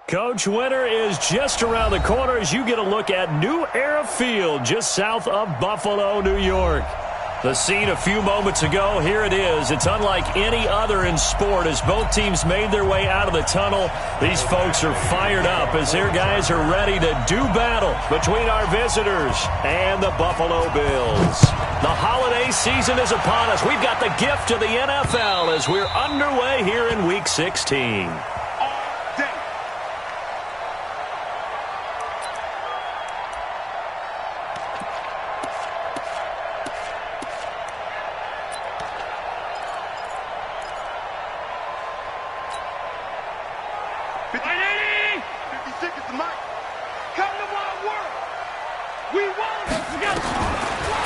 Coach, winter is just around the corner as you get a look at New Era Field just south of Buffalo, New York. The scene a few moments ago, here it is. It's unlike any other in sport as both teams made their way out of the tunnel. These folks are fired up as their guys are ready to do battle between our visitors and the Buffalo Bills. The holiday season is upon us. We've got the gift of the NFL as we're underway here in Week 16.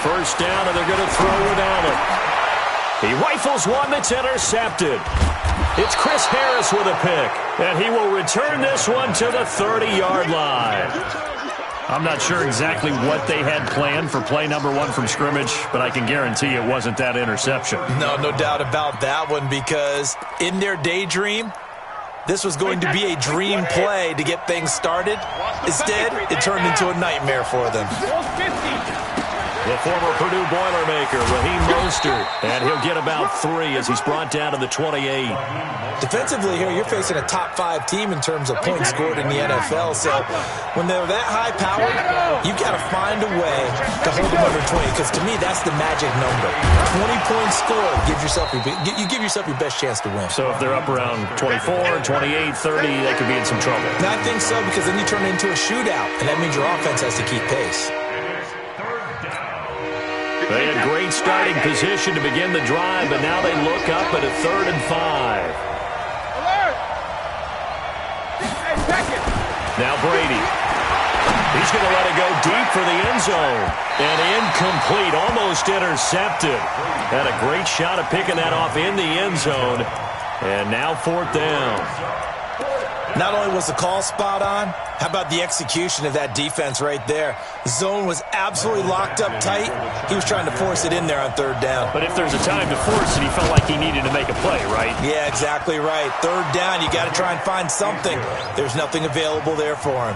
First down, and they're going to throw without it. He rifles one that's intercepted. It's Chris Harris with a pick, and he will return this one to the 30-yard line. I'm not sure exactly what they had planned for play number one from scrimmage, but I can guarantee it wasn't that interception. No doubt about that one, because in their daydream, this was going to be a dream play to get things started. Instead, it turned into a nightmare for them. The former Purdue Boilermaker, Raheem Mostert, and he'll get about 3 as he's brought down to the 28. Defensively here, you're facing a top-5 team in terms of points scored in the NFL, so when they're that high-powered, you've got to find a way to hold them under 20, because to me, that's the magic number. 20 points scored, you give yourself your best chance to win. So if they're up around 24, 28, 30, they could be in some trouble. And I think so, because then you turn it into a shootout, and that means your offense has to keep pace. They had great starting position to begin the drive, but now they look up at a 3rd and 5. Now Brady. He's going to let it go deep for the end zone. And incomplete, almost intercepted. Had a great shot at picking that off in the end zone. And now 4th down. Not only was the call spot on, how about the execution of that defense right there? The zone was absolutely locked up tight. He was trying to force it in there on 3rd down. But if there's a time to force it, he felt like he needed to make a play, right? Yeah, exactly right. 3rd down, you got to try and find something. There's nothing available there for him.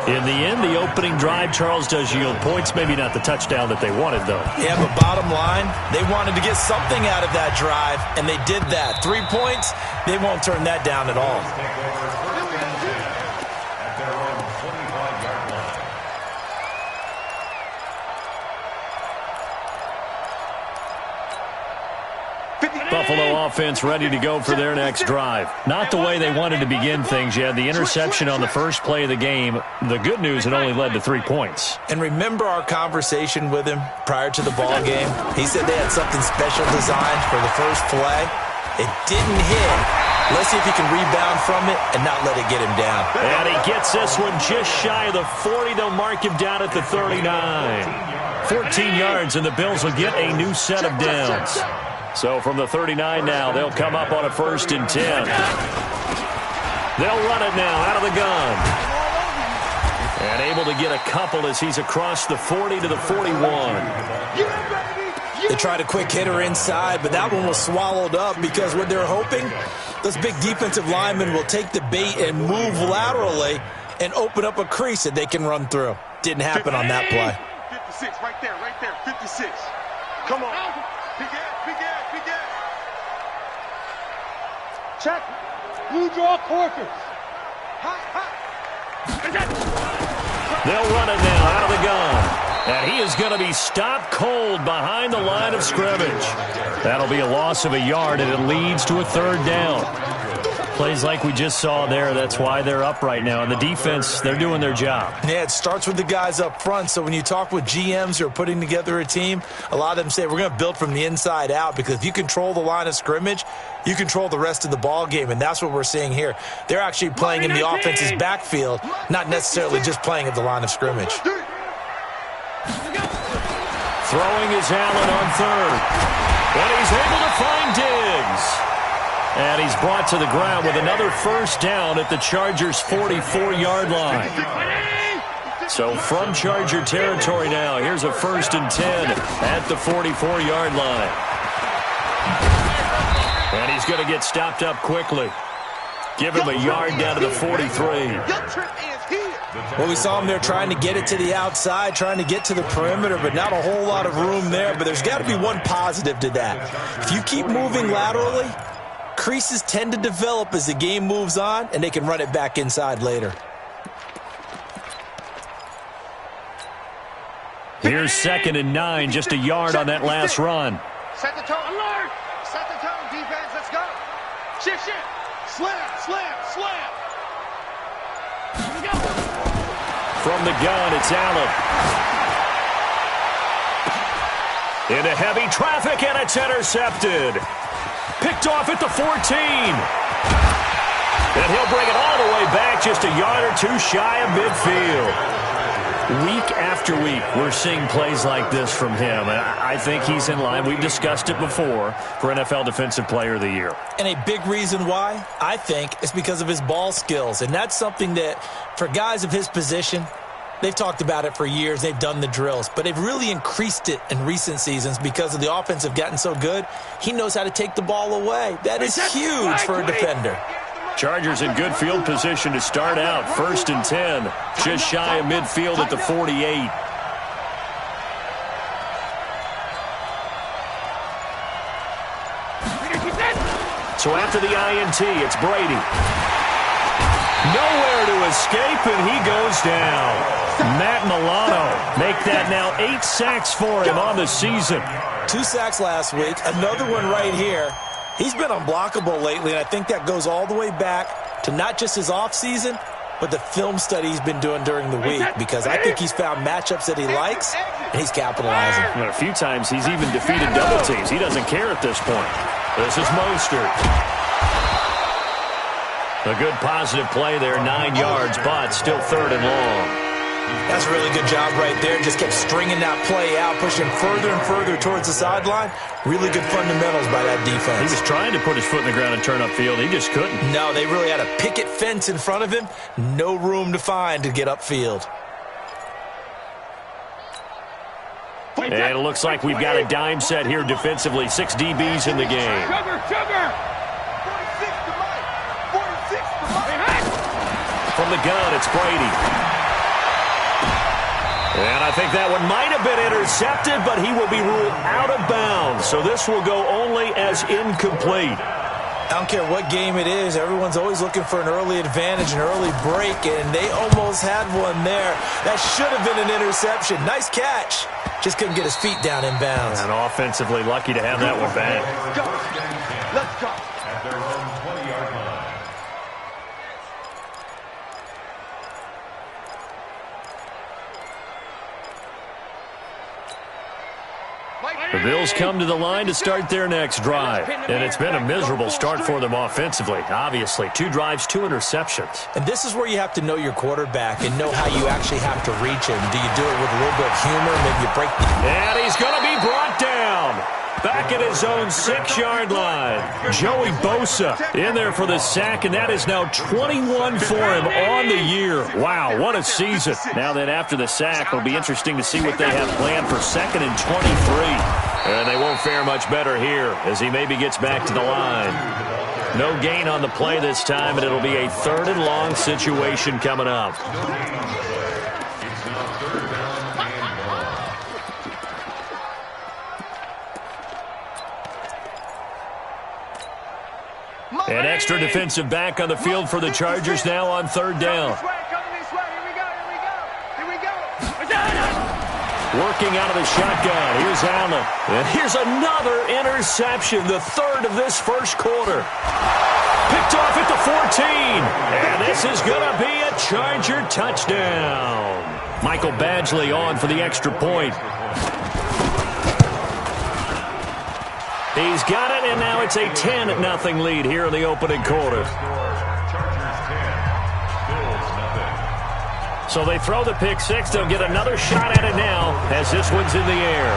In the end, the opening drive, Charles, does yield points. Maybe not the touchdown that they wanted, though. Yeah, but bottom line, they wanted to get something out of that drive, and they did that. 3 points, they won't turn that down at all. Buffalo offense ready to go for their next drive. Not the way they wanted to begin things. You had the interception on the first play of the game. The good news, it only led to 3 points. And remember our conversation with him prior to the ball game? He said they had something special designed for the first play. It didn't hit. Let's see if he can rebound from it and not let it get him down. And he gets this one just shy of the 40. They'll mark him down at the 39. 14 yards, and the Bills will get a new set of downs. So from the 39 now, they'll come up on a 1st and 10. They'll run it now out of the gun. And able to get a couple as he's across the 40 to the 41. They tried a quick hitter inside, but that one was swallowed up because what they're hoping, those big defensive linemen will take the bait and move laterally and open up a crease that they can run through. Didn't happen on that play. 56, right there, 56. Come on. Big ass. Check. Blue draw corkers. They'll run it now out of the gun. And he is going to be stopped cold behind the line of scrimmage. That'll be a loss of a yard, and it leads to a 3rd down. Plays like we just saw there, that's why they're up right now. And the defense, they're doing their job. Yeah, it starts with the guys up front. So when you talk with GMs who are putting together a team, a lot of them say we're going to build from the inside out, because if you control the line of scrimmage, you control the rest of the ball game, and that's what we're seeing here. They're actually playing in the offense's backfield, not necessarily just playing at the line of scrimmage. Throwing is Allen on 3rd. And he's able to find Diggs. And he's brought to the ground with another 1st down at the Chargers' 44-yard line. So from Charger territory now, here's a 1st and 10 at the 44-yard line. And he's going to get stopped up quickly. Give him a yard down to the 43. Well, we saw him there trying to get it to the outside, trying to get to the perimeter, but not a whole lot of room there. But there's got to be one positive to that. If you keep moving laterally, creases tend to develop as the game moves on, and they can run it back inside later. Here's 2nd and 9, just a yard on that last run. Set the tone. Alert! Set the tone, defense. Let's go. Shift. Slam. From the gun, it's Allen. Into heavy traffic, and it's intercepted. Picked off at the 14. And he'll bring it all the way back, just a yard or two shy of midfield. Week after week, we're seeing plays like this from him. And I think he's in line. We've discussed it before for NFL Defensive Player of the Year. And a big reason why, I think, is because of his ball skills. And that's something that, for guys of his position, they've talked about it for years. They've done the drills. But they've really increased it in recent seasons because of the offense have gotten so good. He knows how to take the ball away. That is huge for a defender. Chargers in good field position to start out. 1st and 10. Just shy of midfield at the 48. So after the INT, it's Brady. Nowhere to escape, and he goes down. Matt Milano make that now 8 sacks for him on the season. 2 sacks last week. Another one right here. He's been unblockable lately, and I think that goes all the way back to not just his offseason, but the film study he's been doing during the week, because I think he's found matchups that he likes, and he's capitalizing. And a few times he's even defeated double teams. He doesn't care at this point. This is Mostert. A good positive play there, 9 yards, but still 3rd and long. That's a really good job right there. Just kept stringing that play out, pushing further and further towards the sideline. Really good fundamentals by that defense. He was trying to put his foot in the ground and turn upfield. He just couldn't. No, they really had a picket fence in front of him. No room to find to get upfield. And it looks like we've got a dime set here defensively. 6 DBs in the game. From the gun, it's Brady. And I think that one might have been intercepted, but he will be ruled out of bounds. So this will go only as incomplete. I don't care what game it is. Everyone's always looking for an early advantage, an early break, and they almost had one there. That should have been an interception. Nice catch. Just couldn't get his feet down in bounds. And offensively lucky to have that one back. Let's go. At their own 20-yard line. The Bills come to the line to start their next drive. And it's been a miserable start for them offensively. Obviously, 2 drives, 2 interceptions. And this is where you have to know your quarterback and know how you actually have to reach him. Do you do it with a little bit of humor? Maybe you break the... And he's going to be brought down. Back at his own 6-yard line. Joey Bosa in there for the sack, and that is now 21 for him on the year. Wow, what a season. Now then, after the sack, it'll be interesting to see what they have planned for 2nd and 23. And they won't fare much better here as he maybe gets back to the line. No gain on the play this time, and it'll be a 3rd and long situation coming up. An extra defensive back on the field for the Chargers now on 3rd down. Working out of the shotgun. Here's Allen. And here's another interception, the 3rd of this first quarter. Picked off at the 14. And this is going to be a Charger touchdown. Michael Badgley on for the extra point. He's got it, and now it's a 10-0 lead here in the opening quarter. So they throw the pick 6. They'll get another shot at it now as this one's in the air.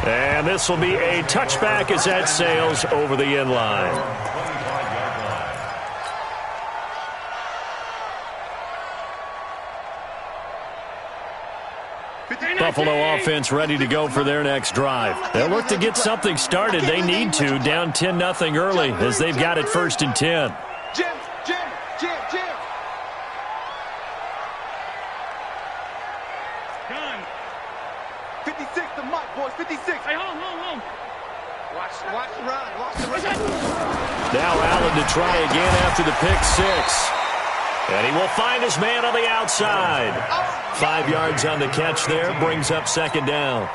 And this will be a touchback as that sails over the end line. Buffalo offense ready to go for their next drive. They'll look to get something started. They need to, down 10-0 early, as they've got it 1st and 10. Jim. 56, the mic, boys, 56. Hey, hold. Watch the run. Now Allen to try again after the pick 6. And he will find his man on the outside. 5 yards on the catch there, brings up 2nd down.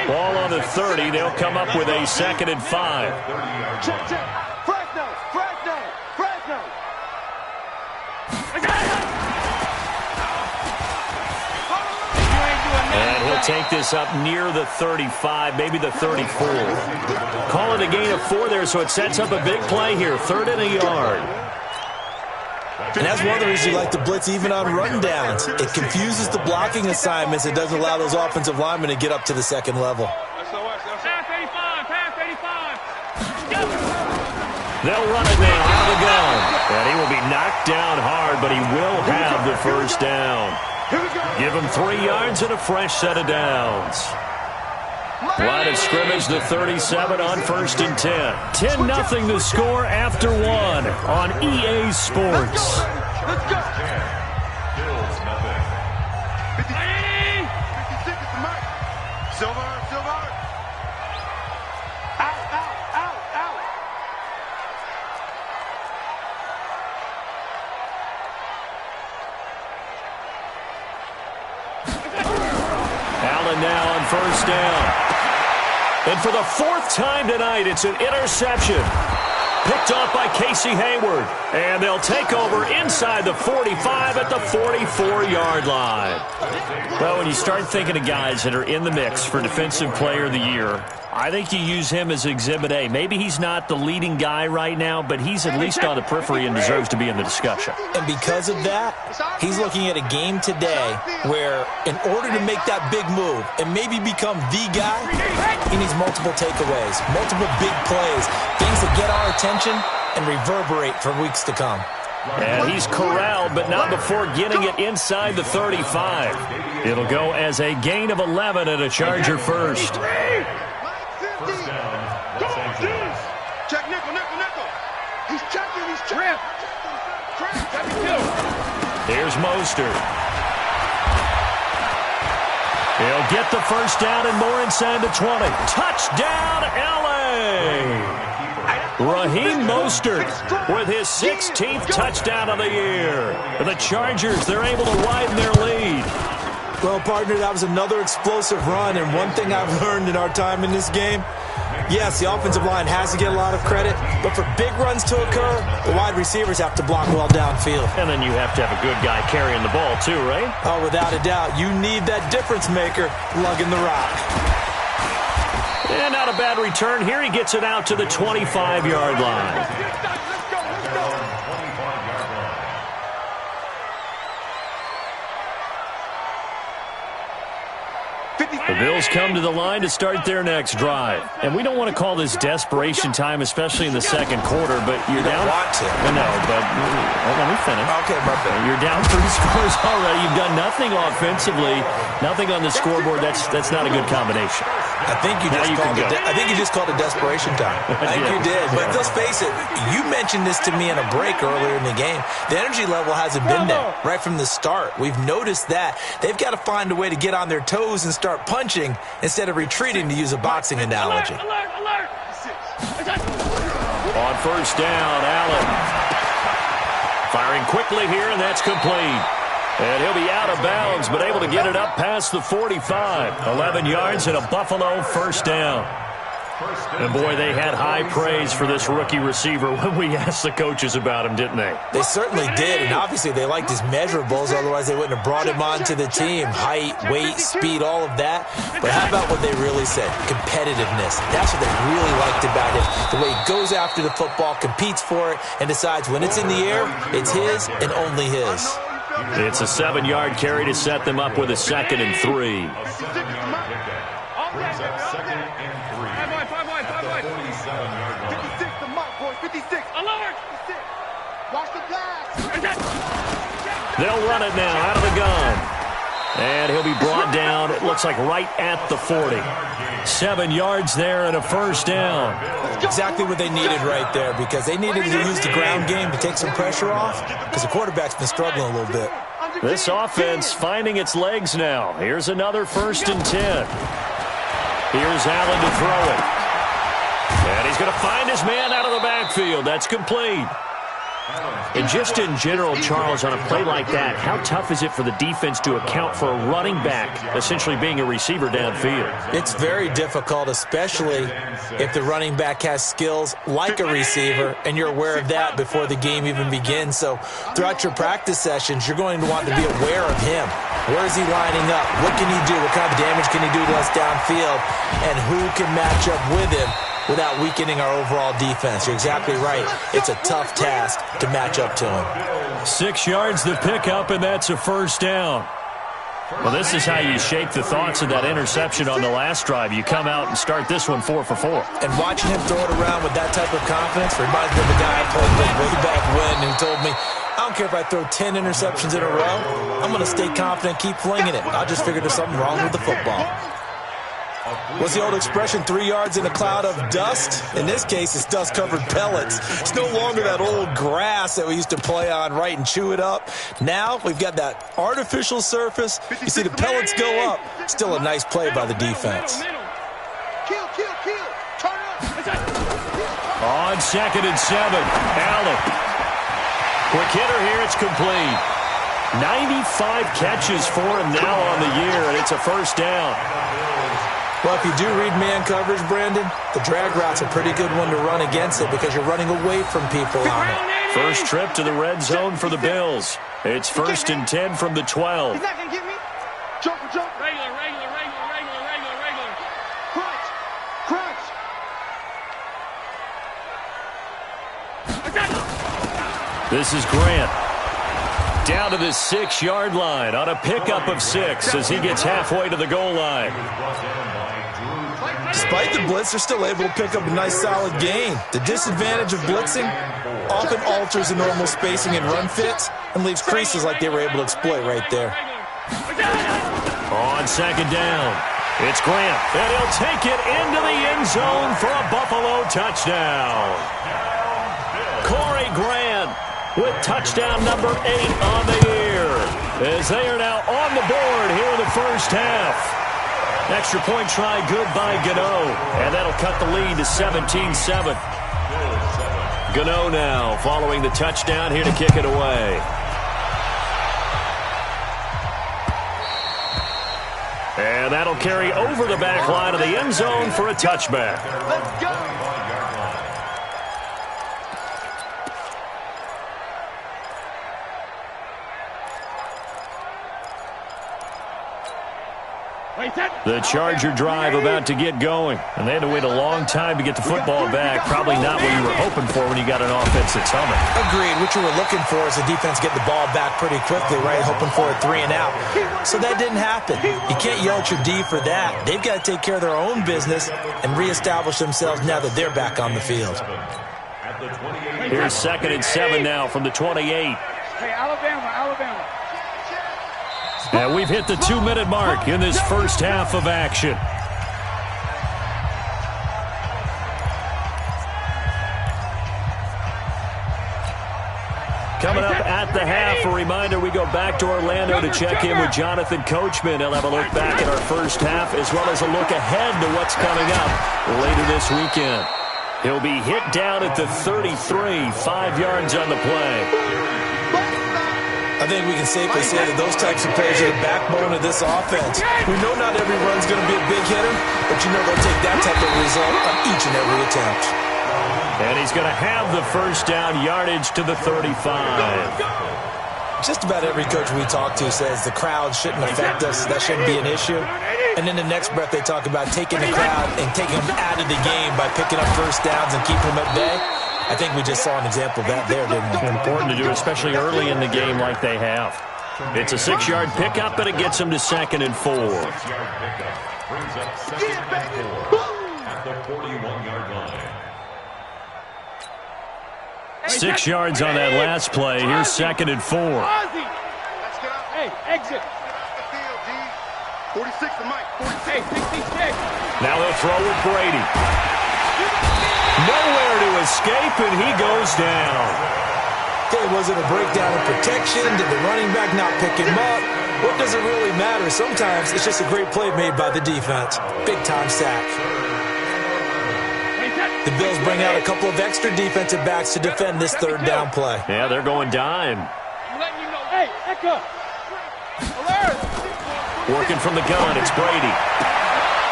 Ball on the 30, they'll come up with a 2nd and 5. Check. Fresno. And he'll take this up near the 35, maybe the 34. Call it a gain of 4 there, so it sets up a big play here. 3rd and a yard. And that's one of the reasons you like to blitz even on run downs. It confuses the blocking assignments. It doesn't allow those offensive linemen to get up to the 2nd level. Pass 85. They'll run it now out of the gun. And he will be knocked down hard, but he will have the 1st down. Give him 3 yards and a fresh set of downs. Line of scrimmage, the 37 on 1st and 10. 10-0 the score after 1 on EA Sports. Let's go. 56 is the mark. Silver. Out. Allen now on 1st down. And for the 4th time tonight, it's an interception. Picked off by Casey Hayward. And they'll take over inside the 45 at the 44-yard line. Well, when you start thinking of guys that are in the mix for Defensive Player of the Year, I think you use him as Exhibit A. Maybe he's not the leading guy right now, but he's at least on the periphery and deserves to be in the discussion. And because of that, he's looking at a game today where in order to make that big move and maybe become the guy, he needs multiple takeaways, multiple big plays, things that get our attention and reverberate for weeks to come. And he's corralled, but not before getting it inside the 35. It'll go as a gain of 11 and a Charger 1st. Check nickel. He's checking. Here's Mostert. He'll get the 1st down and more inside the 20. Touchdown, LA! Raheem Mostert with his 16th touchdown of the year. The Chargers, they're able to widen their lead. Well, partner, that was another explosive run, and one thing I've learned in our time in this game, yes, the offensive line has to get a lot of credit, but for big runs to occur, the wide receivers have to block well downfield. And then you have to have a good guy carrying the ball too, right? Oh, without a doubt. You need that difference maker lugging the rock. And not a bad return here. He gets it out to the 25-yard line. The Bills come to the line to start their next drive. And we don't want to call this desperation time, especially in the 2nd quarter, but you're down. You don't want to. No, but let me finish. Okay, my bad. You're down 3 scores already. You've done nothing offensively, nothing on the scoreboard. That's not a good combination. I think you just called it desperation time. I think you did. But let's face it, you mentioned this to me in a break earlier in the game. The energy level hasn't been there right from the start. We've noticed that. They've got to find a way to get on their toes and start punching instead of retreating, to use a boxing analogy. Alert. On 1st down, Allen. Firing quickly here, and that's complete. And he'll be out of bounds, but able to get it up past the 45. 11 yards and a Buffalo 1st down. And, boy, they had high praise for this rookie receiver when we asked the coaches about him, didn't they? They certainly did, and obviously they liked his measurables. Otherwise, they wouldn't have brought him onto the team. Height, weight, speed, all of that. But how about what they really said? Competitiveness. That's what they really liked about him. The way he goes after the football, competes for it, and decides when it's in the air, it's his and only his. It's a 7-yard carry to set them up with a 2nd and 3. Brings up 2nd and 3. 47-yard line. 56, the mark, boys. 56. Alert. 56. Watch the pass. They'll run it now out of the gun. And he'll be brought down, it looks like right at the 40. 7 yards there and a first down. Exactly what they needed right there, because they needed to use the ground game to take some pressure off, because the quarterback's been struggling a little bit. This offense finding its legs now. Here's another 1st and 10. Here's Allen to throw it. And he's going to find his man out of the backfield. That's complete. And just in general, Charles, on a play like that, how tough is it for the defense to account for a running back essentially being a receiver downfield? It's very difficult, especially if the running back has skills like a receiver, and you're aware of that before the game even begins. So throughout your practice sessions, you're going to want to be aware of him. Where is he lining up? What can he do? What kind of damage can he do to us downfield? And who can match up with him without weakening our overall defense? You're exactly right. It's a tough task to match up to him. 6 yards the pickup, and that's a first down. Well, this is how you shape the thoughts of that interception on the last drive. You come out and start this one 4 for 4. And watching him throw it around with that type of confidence reminds me of a guy I played with way back when who told me, I don't care if I throw 10 interceptions in a row. I'm going to stay confident, keep flinging it. I just figured there's something wrong with the football. What's the old expression, 3 yards in a cloud of dust? In this case, it's dust-covered pellets. It's no longer that old grass that we used to play on, right, and chew it up. Now we've got that artificial surface. You see the pellets go up. Still a nice play by the defense. Kill. Turn up. On 2nd and 7, Allen. Quick hitter here, it's complete. 95 catches for him now on the year, and it's a first down. Well, if you do read man coverage, Brandon, the drag route's a pretty good one to run against it because you're running away from people on it. First trip to the red zone for the Bills. It's 1st and 10 from the 12. He's not going to get me. Jump. Regular. Crunch. This is Grant. Down to the 6-yard line on a pickup of 6 as he gets halfway to the goal line. Despite the blitz, they're still able to pick up a nice, solid gain. The disadvantage of blitzing often alters the normal spacing and run fits and leaves creases like they were able to exploit right there. On 2nd down, it's Grant, and he'll take it into the end zone for a Buffalo touchdown. Corey Grant with touchdown number 8 on the year, as they are now on the board here in the first half. Extra point try good by Gano, and that'll cut the lead to 17-7. Gano now following the touchdown here to kick it away. And that'll carry over the back line of the end zone for a touchback. Let's go. The Charger drive about to get going, and they had to wait a long time to get the football back. Probably not what you were hoping for when you got an offense that's humming. Agreed. What you were looking for is the defense get the ball back pretty quickly, right? Hoping for a 3 and out. So that didn't happen. You can't yell at your D for that. They've got to take care of their own business and reestablish themselves now that they're back on the field. Here's 2nd and 7 now from the 28. Hey, Alabama. And we've hit the 2-minute mark in this first half of action. Coming up at the half, a reminder, we go back to Orlando to check in with Jonathan Coachman. He'll have a look back at our first half as well as a look ahead to what's coming up later this weekend. He'll be hit down at the 33, 5 yards on the play. I think we can safely say that those types of plays are the backbone of this offense. We know not every run's going to be a big hitter, but you know they'll take that type of result on each and every attempt. And he's going to have the first down, yardage to the 35. Just about every coach we talk to says the crowd shouldn't affect us. That shouldn't be an issue. And in the next breath, they talk about taking the crowd and taking them out of the game by picking up first downs and keeping them at bay. I think we just saw an example of that there, didn't we? Important to do, especially early in the game like they have. It's a 6-yard pickup, and it gets them to 2nd and 4. 6-yard pickup brings up 2nd and 4 at the 41-yard line. 6 yards on that last play. Here's 2nd and 4. Hey, exit. 46 to Mike. 46. Now they'll throw with Brady. Nowhere to escape, and he goes down. Okay, was it a breakdown in protection? Did the running back not pick him up? What does it really matter? Sometimes it's just a great play made by the defense. Big-time sack. The Bills bring out a couple of extra defensive backs to defend this third down play. Yeah, they're going dime. Hey, Echo. Working from the gun, it's Brady.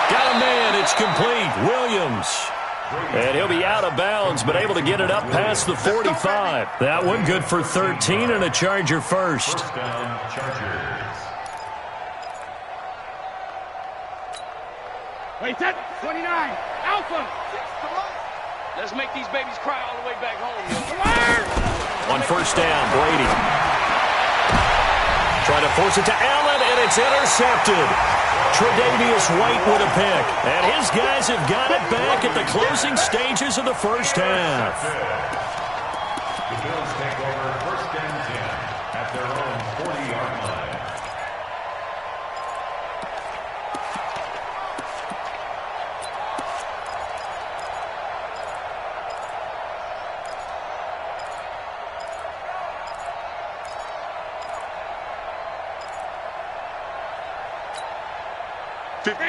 Got a man, it's complete. Williams. And he'll be out of bounds, but able to get it up past the 45. That one good for 13 and a Charger first. First down, Chargers. Wait, set. 29. Alpha. Let's make these babies cry all the way back home. On first down, Brady. Trying to force it to Allen, and it's intercepted. Tre'Davious White with a pick. And his guys have got it back at the closing stages of the first half. The Bills take over first and 10 at their own 40-yard line.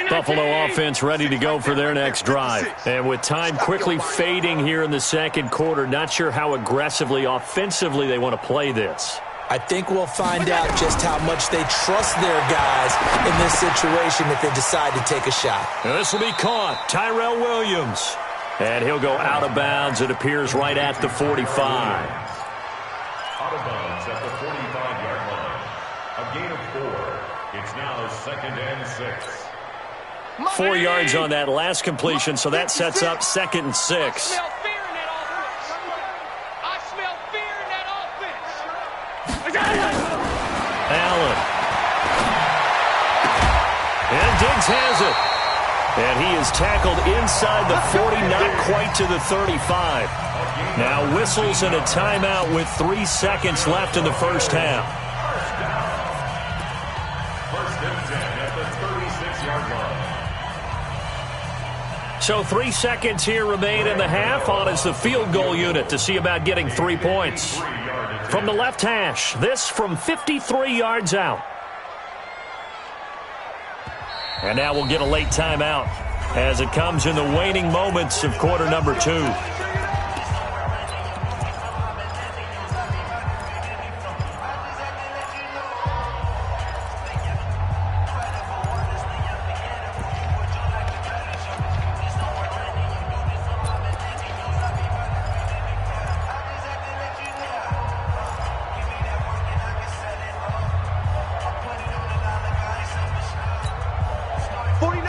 Buffalo offense ready to go for their next drive. And with time quickly fading here in the second quarter, not sure how aggressively, offensively they want to play this. I think we'll find out just how much they trust their guys in this situation if they decide to take a shot. And this will be caught. Tyrell Williams. And he'll go out of bounds, it appears, right at the 45. Out of bounds at the 45-yard line. A gain of 4. It's now 2nd and 6. 4 yards on that last completion, so that sets up 2nd and 6. I smell fear in that offense. I smell fear in that offense. Allen. And Diggs has it. And he is tackled inside the 40, not quite to the 35. Now whistles and a timeout with 3 seconds left in the first half. First and 10 at the 36-yard line. So 3 seconds here remain in the half. On is the field goal unit to see about getting 3 points. From the left hash, this from 53 yards out. And now we'll get a late timeout as it comes in the waning moments of quarter number 2.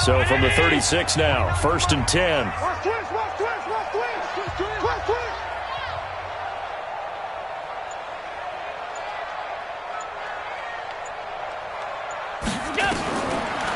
So from the 36 now, 1st and 10.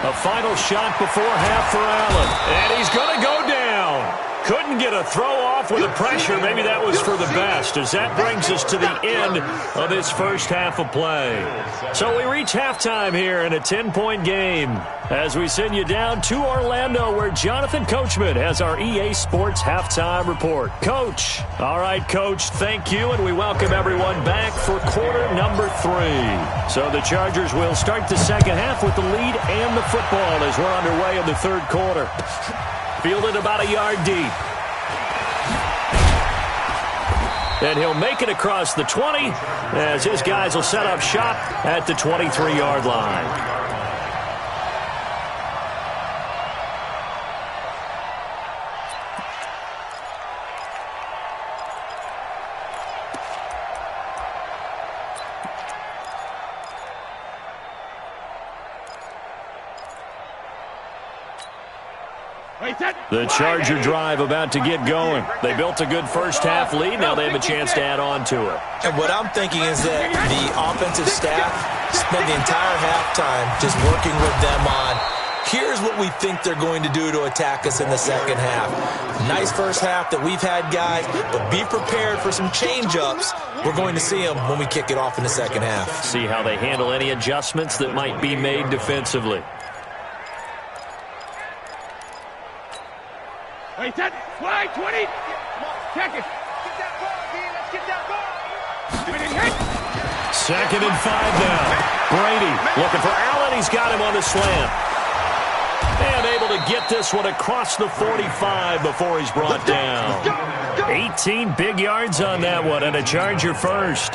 A final shot before half for Allen. And he's going to go down. Couldn't get a throw off with the pressure. Maybe that was for the best, as that brings us to the end of this first half of play. So we reach halftime here in a 10-point game as we send you down to Orlando, where Jonathan Coachman has our EA Sports halftime report. Coach. All right, Coach, thank you, and we welcome everyone back for quarter number 3. So the Chargers will start the second half with the lead and the football as we're underway in the third quarter. Fielded about a yard deep. And he'll make it across the 20 as his guys will set up shop at the 23-yard line. The Charger drive about to get going. They built a good first half lead. Now they have a chance to add on to it. And what I'm thinking is that the offensive staff spent the entire halftime just working with them on, here's what we think they're going to do to attack us in the second half. Nice first half that we've had, guys, but be prepared for some change-ups. We're going to see them when we kick it off in the second half. See how they handle any adjustments that might be made defensively. Wait, that slide 20. Check it. Get that ball, B. Let's get that ball. Second and 5 now. Brady looking for Allen. He's got him on the slant. And able to get this one across the 45 before he's brought down. 18 big yards on that one, and a Charger first.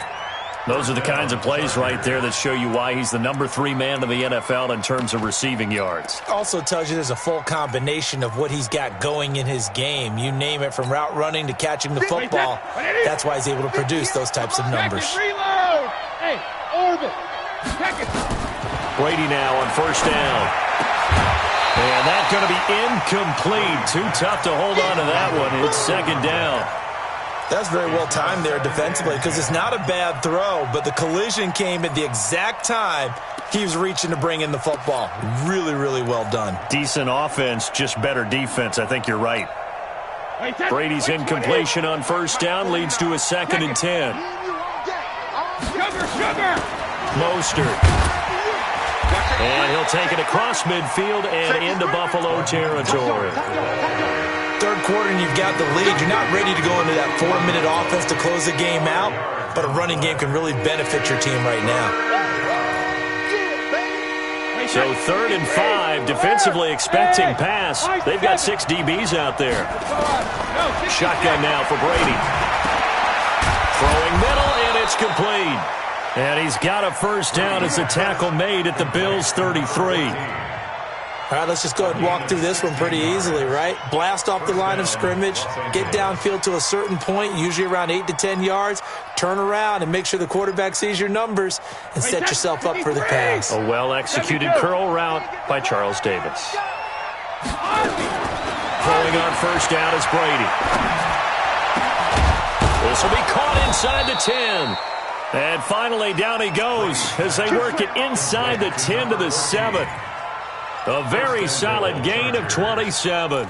Those are the kinds of plays right there that show you why he's the number 3 man in the NFL in terms of receiving yards. Also tells you there's a full combination of what he's got going in his game. You name it, from route running to catching the football. That's why he's able to produce those types of numbers. Reload. Hey, orbit. Check it. Brady now on first down. And that's going to be incomplete. Too tough to hold on to that one. It's second down. That's very well timed there defensively, because it's not a bad throw, but the collision came at the exact time he was reaching to bring in the football. Really, really well done. Decent offense, just better defense. I think you're right. Brady's incompletion on first down leads to a second and 10. Mostert. And he'll take it across midfield and into Buffalo territory. Third quarter and you've got the lead. You're not ready to go into that 4-minute offense to close the game out, but a running game can really benefit your team right now. So third and 5, defensively expecting pass. They've got 6 DBs out there. Shotgun now for Brady. Throwing middle, and it's complete. And he's got a first down as the tackle made at the Bills' 33. All right, let's just go ahead and walk through this one pretty easily, right? Blast off the line of scrimmage, get downfield to a certain point, usually around 8 to 10 yards, turn around and make sure the quarterback sees your numbers and set yourself up for the pass. A well-executed curl route by Charles Davis. Throwing on first down is Brady. This will be caught inside the 10. And finally, down he goes as they work it inside the 10 to the 7. A very solid gain of 27.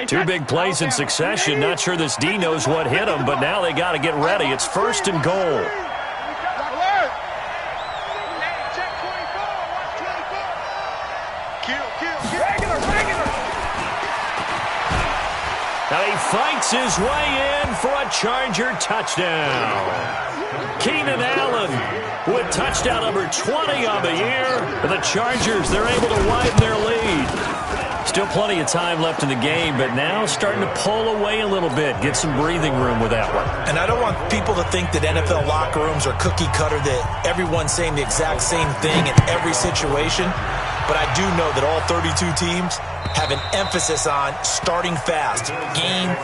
2 big plays in succession. Not sure this D knows what hit him, but now they got to get ready. It's first and goal. Now he fights his way in for a Charger touchdown. Keenan Allen with touchdown number 20 on the year. For the Chargers, they're able to widen their lead. Still plenty of time left in the game, but now starting to pull away a little bit. Get some breathing room with that one. And I don't want people to think that NFL locker rooms are cookie cutter, that everyone's saying the exact same thing in every situation. But I do know that all 32 teams have an emphasis on starting fast. Game,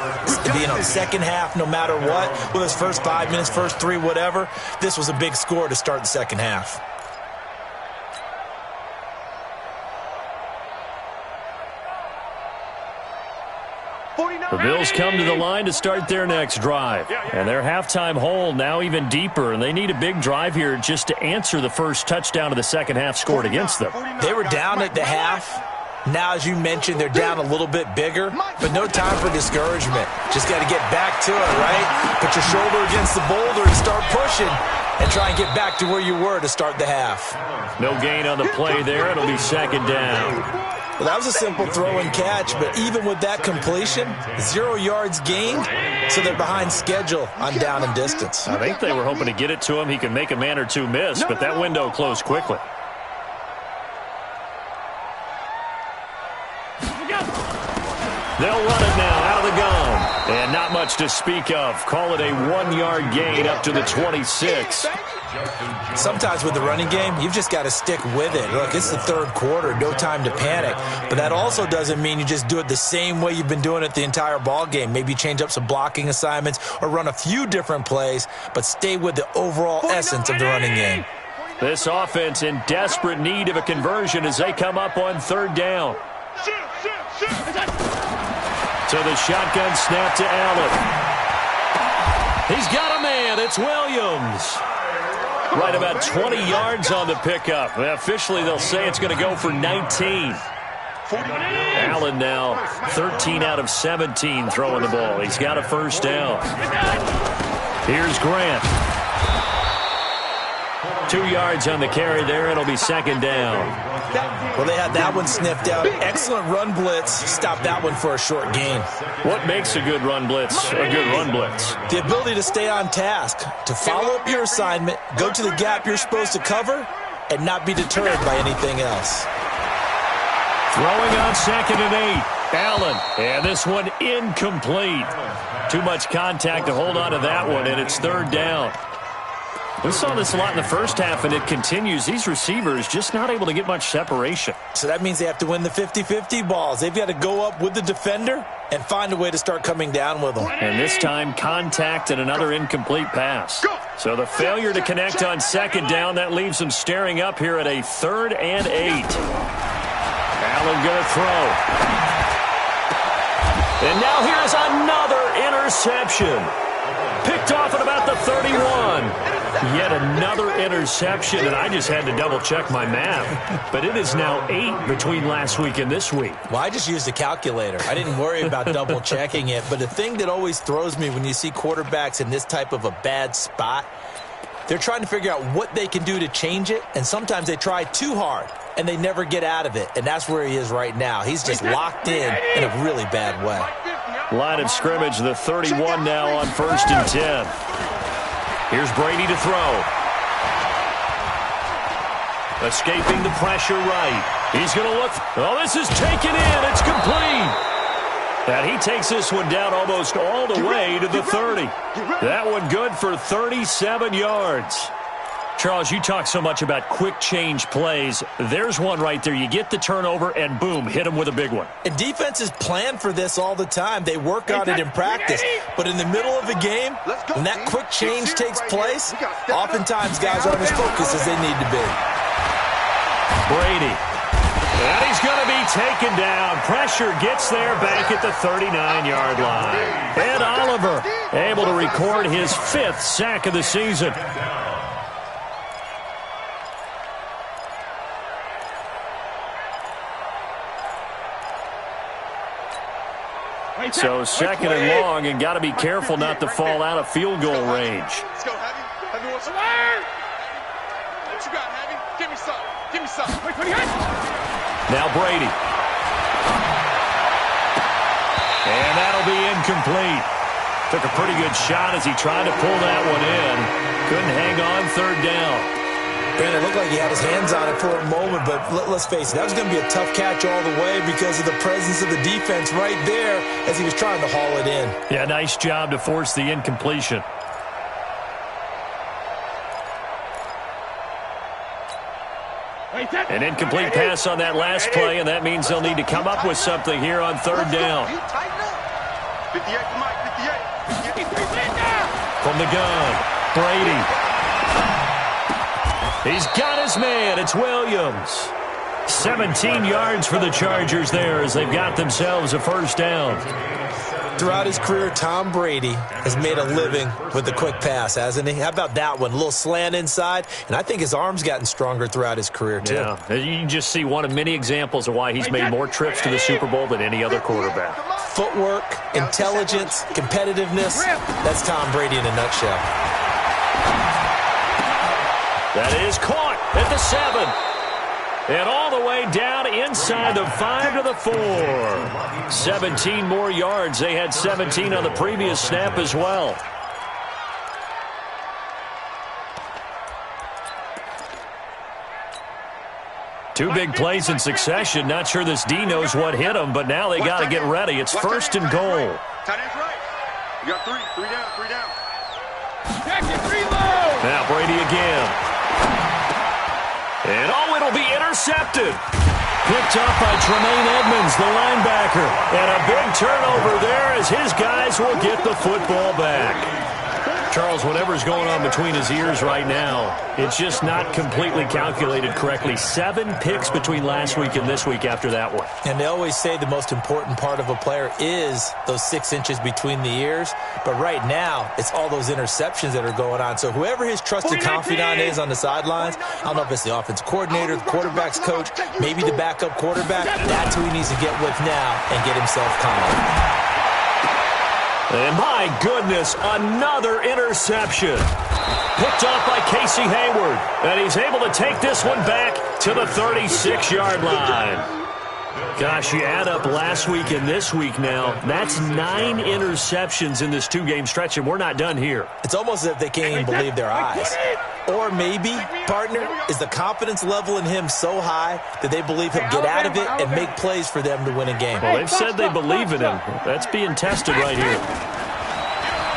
second half, no matter what. Whether it's first 5 minutes, first 3, whatever. This was a big score to start the second half. The Bills come to the line to start their next drive. And their halftime hole now even deeper. And they need a big drive here just to answer the first touchdown of the second half scored against them. They were down at the half. Now, as you mentioned, they're down a little bit bigger, but no time for discouragement. Just got to get back to it, right? Put your shoulder against the boulder and start pushing and try and get back to where you were to start the half. No gain on the play there. It'll be second down. Well, that was a simple throw and catch, but even with that completion, 0 yards gained, so they're behind schedule on down and distance. I think they were hoping to get it to him. He can make a man or two miss, but that window closed quickly. They'll run it now out of the gun. And not much to speak of. Call it a 1-yard gain up to the 26. Sometimes with the running game, you've just got to stick with it. Look, it's the third quarter, no time to panic. But that also doesn't mean you just do it the same way you've been doing it the entire ball game. Maybe change up some blocking assignments or run a few different plays, but stay with the overall essence of the running game. This offense in desperate need of a conversion as they come up on third down. So the shotgun snap to Allen. He's got a man. It's Williams. Right about 20 yards on the pickup. Officially, they'll say it's going to go for 19. Allen now 13 out of 17 throwing the ball. He's got a first down. Here's Grant. 2 yards on the carry there. It'll be second down. Well, they had that one sniffed out. Excellent run blitz. Stopped that one for a short gain. What makes a good run blitz a good run blitz? The ability to stay on task, to follow up your assignment, go to the gap you're supposed to cover, and not be deterred by anything else. Throwing on 2nd and 8. Allen, and this one incomplete. Too much contact to hold on to that one, and it's 3rd down. We saw this a lot in the first half, and it continues. These receivers just not able to get much separation. So that means they have to win the 50-50 balls. They've got to go up with the defender and find a way to start coming down with them. And this time, contact and another incomplete pass. So the failure to connect on 2nd down, that leaves them staring up here at a 3rd and 8. Allen going to throw. And now here's another interception. Picked off at about the 31. Yet another interception, and I just had to double-check my math. But it is now 8 between last week and this week. Well, I just used a calculator. I didn't worry about double-checking it. But the thing that always throws me when you see quarterbacks in this type of a bad spot, they're trying to figure out what they can do to change it, and sometimes they try too hard, and they never get out of it. And that's where he is right now. He's just locked in a really bad way. Line of scrimmage, the 31 now on 1st and 10. Here's Brady to throw. Escaping the pressure right. He's going to look. Oh, this is taken in. It's complete. And he takes this one down almost all the way to the 30. That one good for 37 yards. Charles, you talk so much about quick change plays. There's one right there. You get the turnover, and boom, hit him with a big one. And defenses plan for this all the time. They work on it in practice. But in the middle of a game, when that quick change takes place, oftentimes guys aren't as focused as they need to be. Brady. And he's going to be taken down. Pressure gets there back at the 39-yard line. And Oliver able to record his 5th sack of the season. So 2nd and long, and got to be careful not to fall out of field goal range. Let's go, Heavy. Heavy, what's your What you got, Heavy? Give me some. Give me some. Now Brady. And that'll be incomplete. Took a pretty good shot as he tried to pull that one in. Couldn't hang on 3rd down. Brandon, it looked like he had his hands on it for a moment, but let's face it, that was going to be a tough catch all the way because of the presence of the defense right there as he was trying to haul it in. Yeah, nice job to force the incompletion. An incomplete pass on that last play, and that means they'll need to come up with something here on 3rd down. 58 to Mike, 58. From the gun, Brady. He's got his man. It's Williams. 17 yards for the Chargers there as they've got themselves a 1st down. Throughout his career, Tom Brady has made a living with the quick pass, hasn't he? How about that one? A little slant inside, and I think his arm's gotten stronger throughout his career, too. Yeah, you can just see one of many examples of why he's made more trips to the Super Bowl than any other quarterback. Footwork, intelligence, competitiveness, that's Tom Brady in a nutshell. That is caught at the 7. And all the way down inside the 5 to the 4. 17 more yards. They had 17 on the previous snap as well. Two big plays in succession. Not sure this D knows what hit him, but now they got to get ready. It's 1st and goal. Tight end's right. You got 3 down. Now Brady again. And oh, it'll be intercepted. Picked up by Tremaine Edmonds, the linebacker. And a big turnover there as his guys will get the football back. Charles, whatever's going on between his ears right now, it's just not completely calculated correctly. 7 picks between last week and this week after that one. And they always say the most important part of a player is those 6 inches between the ears. But right now, it's all those interceptions that are going on. So whoever his trusted confidant is on the sidelines, I don't know if it's the offensive coordinator, the quarterback's coach, maybe the backup quarterback, that's who he needs to get with now and get himself calm. And my goodness, another interception. Picked off by Casey Hayward. And he's able to take this one back to the 36-yard line. Gosh, you add up last week and this week now, that's 9 interceptions in this 2-game stretch, and we're not done here. It's almost as if they can't even believe their eyes. Or maybe, partner, is the confidence level in him so high that they believe he'll get out of it and make plays for them to win a game. Well, they've said they believe in him. That's being tested right here.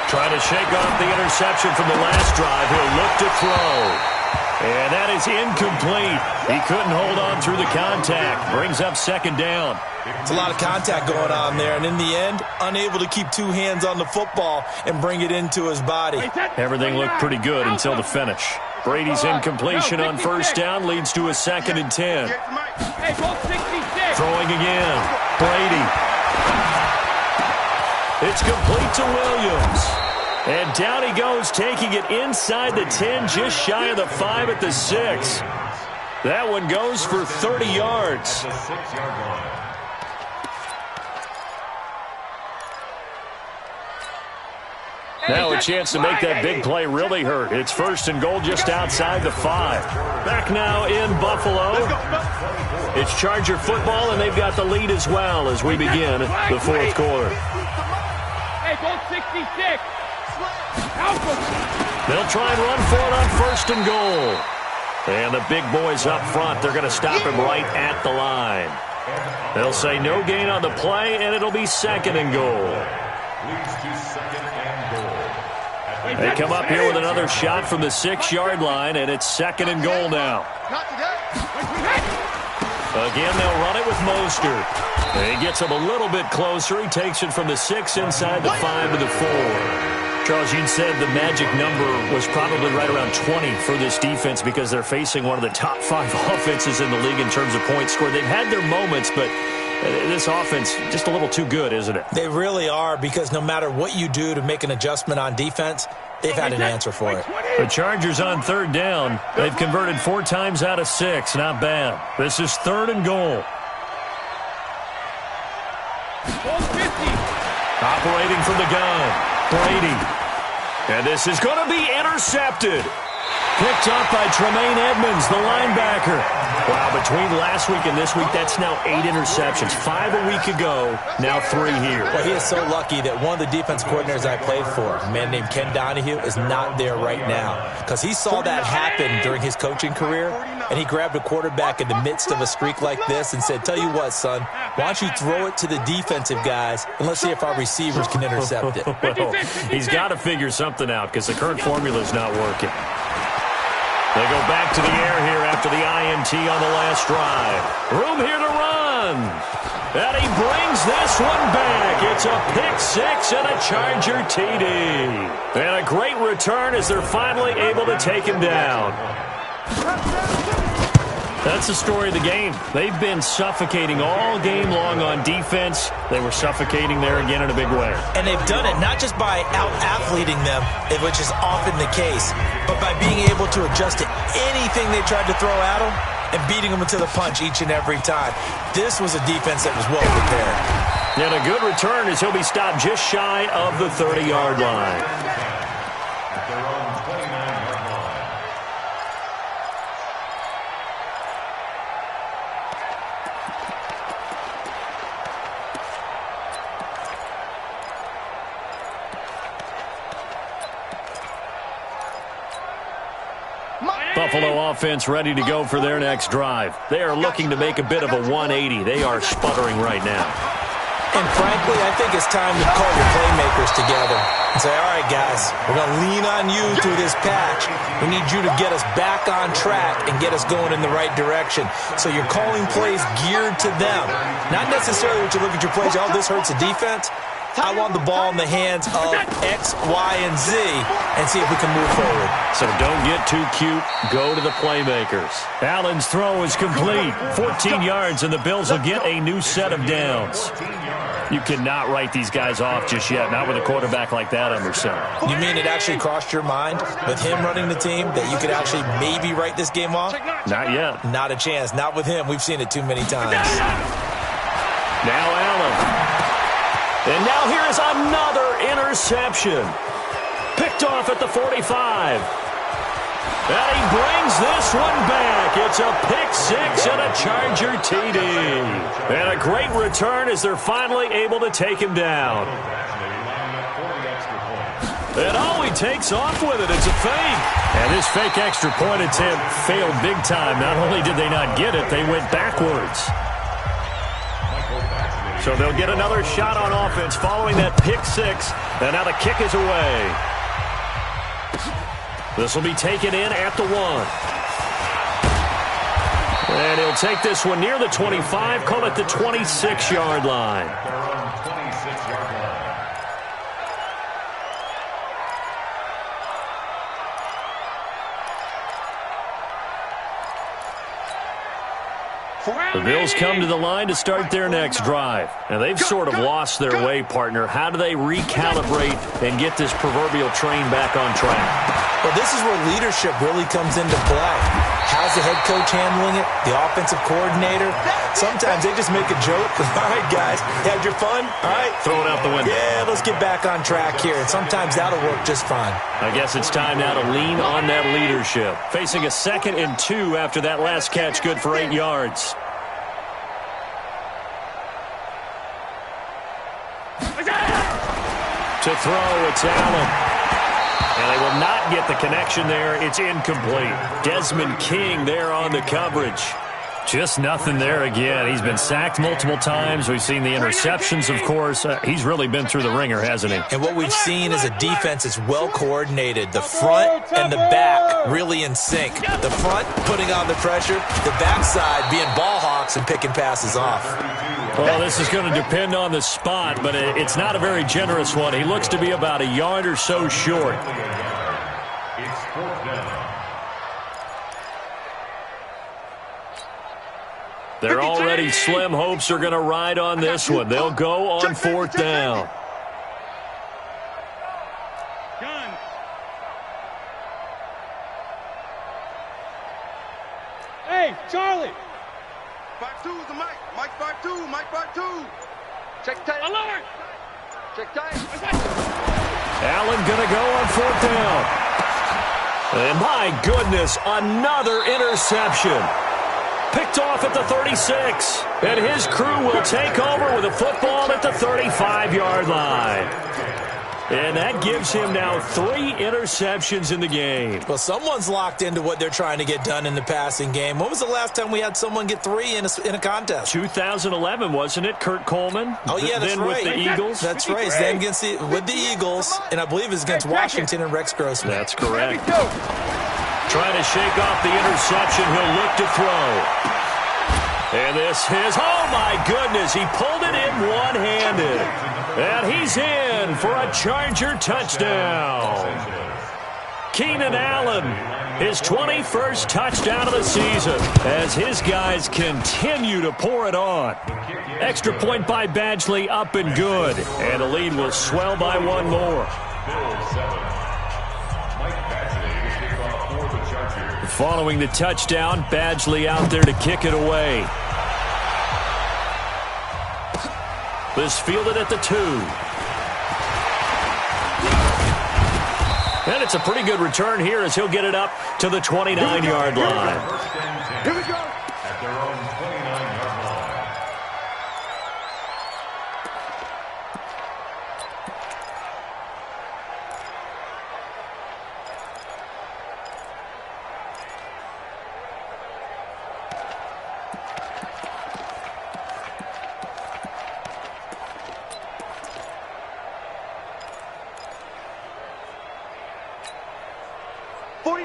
Trying to shake off the interception from the last drive. He'll look to throw. And that is incomplete. He couldn't hold on through the contact. Brings up second down. It's a lot of contact going on there, and in the end, unable to keep 2 hands on the football and bring it into his body. Everything looked pretty good until the finish. Brady's incompletion on first down leads to a 2nd and 10. Throwing again. Brady. It's complete to Williams. And down he goes, taking it inside the 10, just shy of the 5 at the 6. That one goes for 30 yards. Now a chance to make that big play really hurt. It's 1st and goal just outside the 5. Back now in Buffalo. It's Charger football, and they've got the lead as well as we begin the 4th quarter. Hey, goal 66. They'll try and run for it on 1st and goal. And the big boys up front, they're going to stop him right at the line. They'll say no gain on the play, and it'll be 2nd and goal. They come up here with another shot from the 6-yard line, and it's 2nd and goal now. Again, they'll run it with Mostert. He gets him a little bit closer. He takes it from the 6 inside the 5 to the 4. Charles, you said the magic number was probably right around 20 for this defense because they're facing one of the top 5 offenses in the league in terms of points scored. They've had their moments, but this offense just a little too good, isn't it? They really are, because no matter what you do to make an adjustment on defense, they've had an answer for it. The Chargers on 3rd down. They've converted 4 times out of 6. Not bad. This is 3rd and goal. Operating from the gun, Brady. And this is going to be intercepted. Picked up by Tremaine Edmonds, the linebacker. Wow, between last week and this week, that's now 8 interceptions. 5 a week ago, now 3 here. Well, he is so lucky that one of the defense coordinators I played for, a man named Ken Donahue, is not there right now. Because he saw that happen during his coaching career, and he grabbed a quarterback in the midst of a streak like this and said, tell you what, son, why don't you throw it to the defensive guys, and let's see if our receivers can intercept it. Well, he's got to figure something out because the current formula is not working. They go back to the air here after the INT on the last drive. Room here to run. And he brings this one back. It's a pick 6 and a Charger TD. And a great return as they're finally able to take him down. That's the story of the game. They've been suffocating all game long on defense. They were suffocating there again in a big way. And they've done it not just by out-athleting them, which is often the case, but by being able to adjust to anything they tried to throw at them and beating them to the punch each and every time. This was a defense that was well prepared. And a good return as he'll be stopped just shy of the 30-yard line. Buffalo offense ready to go for their next drive. They are looking to make a bit of a 180. They are sputtering right now. And frankly, I think it's time to call your playmakers together and say, all right, guys, we're going to lean on you through this patch. We need you to get us back on track and get us going in the right direction. So you're calling plays geared to them. Not necessarily what you look at your plays, oh, this hurts the defense. I want the ball in the hands of X, Y, and Z and see if we can move forward. So don't get too cute. Go to the playmakers. Allen's throw is complete. 14 yards, and the Bills will get a new set of downs. You cannot write these guys off just yet, not with a quarterback like that under center. You mean it actually crossed your mind with him running the team that you could actually maybe write this game off? Not yet. Not a chance. Not with him. We've seen it too many times. Now Allen. And now here is another interception. Picked off at the 45. And he brings this one back. It's a pick six and a Charger TD. And a great return as they're finally able to take him down. And he takes off with it. It's a fake. And this fake extra point attempt failed big time. Not only did they not get it, they went backwards. So they'll get another shot on offense following that pick six. And now the kick is away. This will be taken in at the 1. And he'll take this one near the 25, call it the 26-yard line. The Bills come to the line to start their next drive. And they've sort of lost their way, partner. How do they recalibrate and get this proverbial train back on track? Well, this is where leadership really comes into play. How's the head coach handling it? The offensive coordinator? Sometimes they just make a joke. All right, guys, you had your fun? All right. Throw it out the window. Yeah, let's get back on track here. And sometimes that'll work just fine. I guess it's time now to lean on that leadership. Facing a 2nd and 2 after that last catch, good for 8 yards. To throw, it's Allen. And they will not get the connection there. It's incomplete. Desmond King there on the coverage. Just nothing there again. He's been sacked multiple times. We've seen the interceptions, of course. He's really been through the ringer, hasn't he? And what we've seen is a defense that's well coordinated. The front and the back really in sync. The front putting on the pressure. The backside being ball hawks and picking passes off. Well, this is going to depend on the spot, but it's not a very generous one. He looks to be about a yard or so short. It's 4th down. Their already slim hopes are going to ride on this one. They'll go on 4th down. Hey, Charlie. 5-2 is the Mike. Mike 5-2. Mike 5-2. Check tight. Alert. Check tight. Allen going to go on 4th down. And my goodness, another interception. Picked off at the 36. And his crew will take over with a football at the 35-yard line. And that gives him now 3 interceptions in the game. Well, someone's locked into what they're trying to get done in the passing game. When was the last time we had someone get 3 in a contest? 2011, wasn't it, Kurt Coleman? Oh, yeah, that's then right. With the Eagles? That's right. Then with the Eagles, and I believe it's against Washington and Rex Grossman. That's correct. Trying to shake off the interception. He'll look to throw. And this is, oh, my goodness, he pulled it in one-handed. And he's in for a Charger touchdown. Keenan Allen, his 21st touchdown of the season, as his guys continue to pour it on. Extra point by Badgley, up and good. And the lead will swell by 1 more. Following the touchdown, Badgley out there to kick it away. This fielded at the 2. And it's a pretty good return here as he'll get it up to the 29-yard line. Here we go. At their own 29-yard line.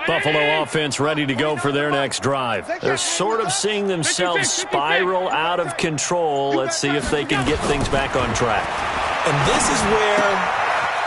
Buffalo offense ready to go for their next drive. They're sort of seeing themselves spiral out of control. Let's see if they can get things back on track. And this is where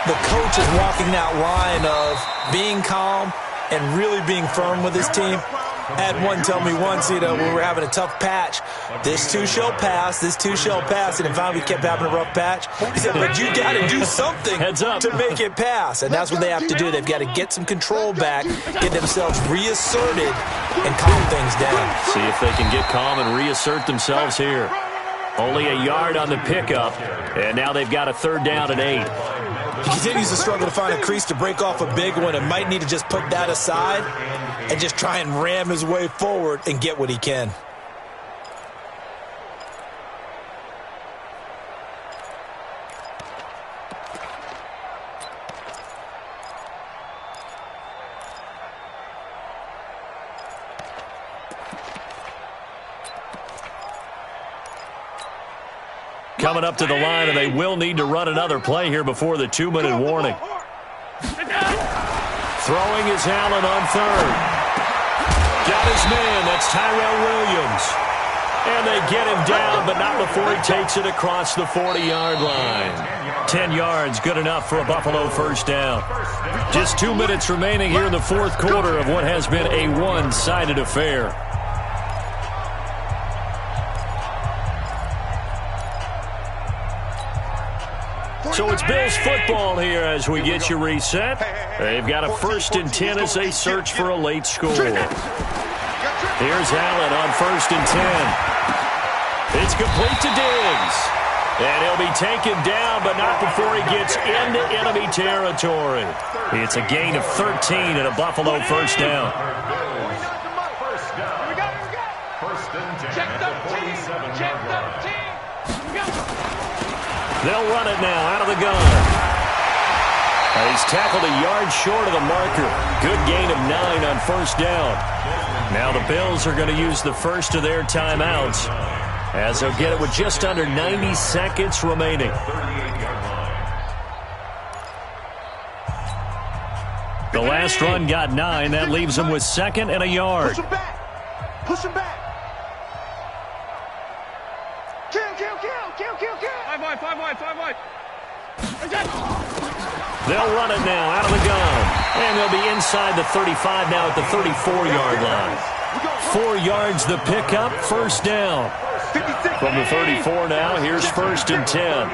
the coach is walking that line of being calm and really being firm with his team. I had one tell me once, when we were having a tough patch, this too shall pass, this too shall pass, and finally we kept having a rough patch. He said, but you got to do something to make it pass, and that's what they have to do. They've got to get some control back, get themselves reasserted, and calm things down. See if they can get calm and reassert themselves here. Only a yard on the pickup, and now they've got a 3rd down and 8. He continues to struggle to find a crease to break off a big one and might need to just put that aside and just try and ram his way forward and get what he can. Coming up to the line, and they will need to run another play here before the 2-minute warning. Throwing is Allen on third. Got his man. That's Tyrell Williams. And they get him down, but not before he takes it across the 40-yard line. 10 yards, good enough for a Buffalo first down. Just 2 minutes remaining here in the fourth quarter of what has been a one-sided affair. So it's Bills football here as we get you reset. They've got a 1st and 10 as they search for a late score. Here's Allen on 1st and 10. It's complete to Diggs. And he'll be taken down, but not before he gets into enemy territory. It's a gain of 13 and a Buffalo first down. They'll run it now out of the gun. He's tackled a yard short of the marker. Good gain of 9 on first down. Now the Bills are going to use the first of their timeouts as they'll get it with just under 90 seconds remaining. The last run got 9. That leaves them with 2nd and a yard. Push him back. Push him back. Five wide. They'll run it now out of the gun. And they'll be inside the 35 now at the 34-yard line. 4 yards the pickup, first down. From the 34 now, here's 1st and 10.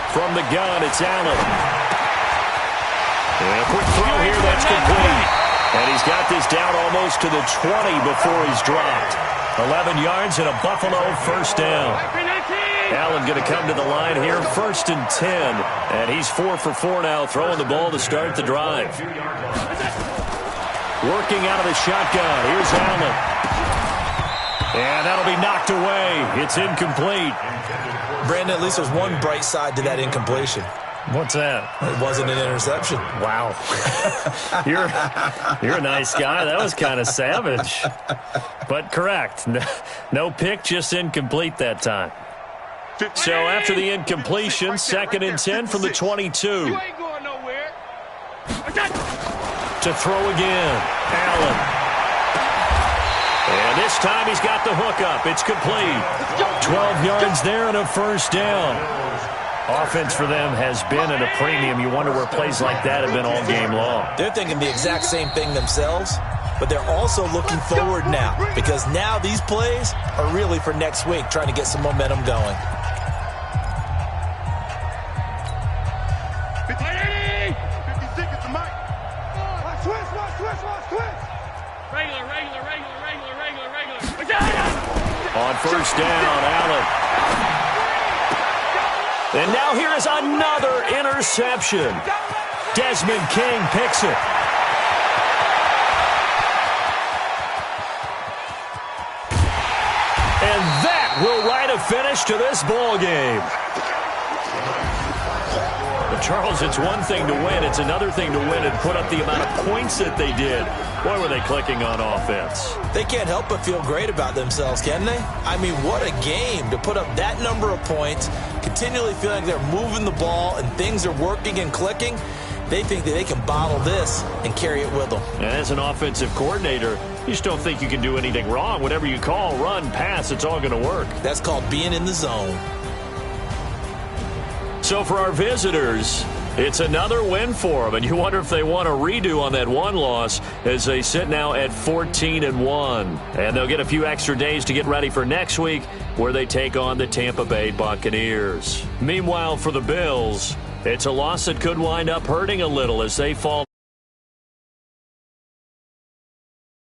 From the gun, it's Allen. And a quick throw here, that's complete. And he's got this down almost to the 20 before he's dropped. 11 yards and a Buffalo first down. Allen going to come to the line here, 1st and 10. And he's 4 for 4 now, throwing the ball to start the drive. Working out of the shotgun, here's Allen. And that'll be knocked away. It's incomplete. Brandon, at least there's one bright side to that incompletion. What's that? It wasn't an interception. Wow. You're a nice guy. That was kind of savage. But correct. No pick, just incomplete that time. So after the incompletion, 2nd and 10 from the 22. You ain't going nowhere. To throw again, Allen. And this time he's got the hook up. It's complete. 12 yards there and a first down. Offense for them has been at a premium. You wonder where plays like that have been all game long. They're thinking the exact same thing themselves, but they're also looking forward now because now these plays are really for next week, trying to get some momentum going. 56 at the mic. Watch twist. Regular. On first down, Allen. And now here is another interception. Desmond King picks it. And that will write a finish to this ball game. But Charles, it's one thing to win. It's another thing to win and put up the amount of points that they did. Boy, were they clicking on offense. They can't help but feel great about themselves, can they? I mean, what a game to put up that number of points, continually feeling like they're moving the ball and things are working and clicking. They think that they can bottle this and carry it with them. And as an offensive coordinator, you just don't think you can do anything wrong. Whatever you call, run, pass, it's all going to work. That's called being in the zone. So for our visitors, it's another win for them, and you wonder if they want a redo on that one loss as they sit now at 14-1. And they'll get a few extra days to get ready for next week where they take on the Tampa Bay Buccaneers. Meanwhile, for the Bills, it's a loss that could wind up hurting a little as they fall